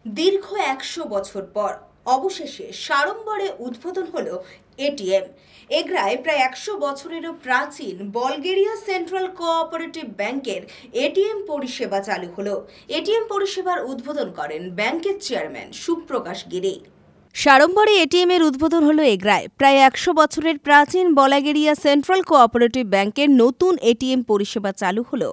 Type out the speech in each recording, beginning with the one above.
দীর্ঘ ১০০ বছর পর অবশেষে সাড়ম্বরে উদ্বোধন হলো এটিএম। এগরায় প্রায় ১০০ বছরেরও প্রাচীন বালগেরিয়া সেন্ট্রাল কোঅপারেটিভ ব্যাংকের এটিএম পরিষেবা চালু হলো। এটিএম পরিষেবার উদ্বোধন করেন ব্যাংকের চেয়ারম্যান সুপ্রকাশ গিরি। সাড়ম্বরে এটিএম এর উদ্বোধন হলো এগরায় প্রায় ১০০ বছরের প্রাচীন বালগেরিয়া সেন্ট্রাল কোঅপারেটিভ ব্যাংকের নতুন এটিএম পরিষেবা চালু হলো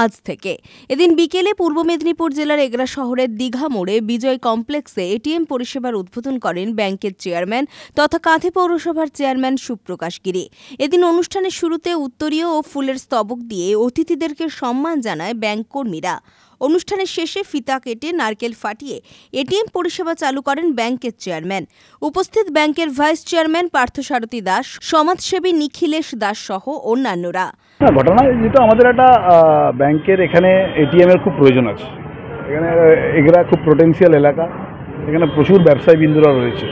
আজ থেকে। এদিন বিকেলে পূর্ব মেদিনীপুর জেলার এগরা শহরের দীঘা মোড়ে বিজয় কমপ্লেক্সে এটিএম পরিষেবার উদ্বোধন করেন ব্যাংকের চেয়ারম্যান তথা কাঁথি পৌরসভার চেয়ারম্যান সুপ্রকাশ গিরি। এদিন অনুষ্ঠানের শুরুতে উত্তরীয় ও ফুলের স্তবক দিয়ে অতিথিদেরকে সম্মান জানায় ব্যাংক কর্মীরা। অনুষ্ঠানের শেষে ফিতা কেটে নারকেল ফাটিয়ে এটিএম পরিষেবা চালু করেন ব্যাংকের চেয়ারম্যান। উপস্থিত ব্যাংকের ভাইস চেয়ারম্যান পার্থসারথী দাস, সমাজসেবী নিখিলেশ দাস সহ অন্যান্যরা। ঘটনা যেটা আমাদের একটা ব্যাংকের এখানে এটিএম এর খুব প্রয়োজন আছে। এখানে এগুলা খুব পোটেনশিয়াল এলাকা, এখানে প্রচুর ব্যবসায়ী বিন্দুরা রয়েছে।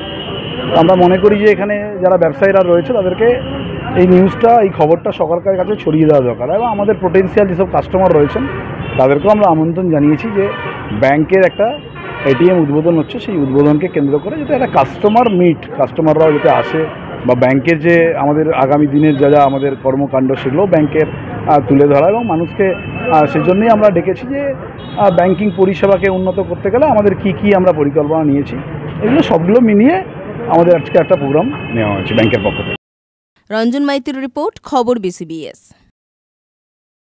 আমরা মনে করি যে এখানে যারা ব্যবসায়ীরা রয়েছে তাদেরকে এই নিউজটা, এই খবরটা সরকারের কাছে ছড়িয়ে দেওয়া দরকার। এবং আমাদের পোটেনশিয়াল যেসব কাস্টমার রয়েছেন তাদেরকেও আমরা আমন্ত্রণ জানিয়েছি যে ব্যাংকের একটা এটিএম উদ্বোধন হচ্ছে, সেই উদ্বোধনকে কেন্দ্র করে যাতে একটা কাস্টমাররাও যাতে আসে, বা ব্যাংকের যে আমাদের আগামী দিনের যা আমাদের কর্মকাণ্ড সেগুলোও ব্যাংকের তুলে ধরা, এবং মানুষকে সেজন্যই আমরা ডেকেছি যে ব্যাংকিং পরিষেবাকে উন্নত করতে গেলে আমাদের কি আমরা পরিকল্পনা নিয়েছি, এগুলো সবগুলো মিলিয়ে আমাদের আজকে একটা প্রোগ্রাম নেওয়া হয়েছে ব্যাংকের পক্ষ থেকে। রঞ্জন মাইতির রিপোর্ট, খবর বিসিবিএস।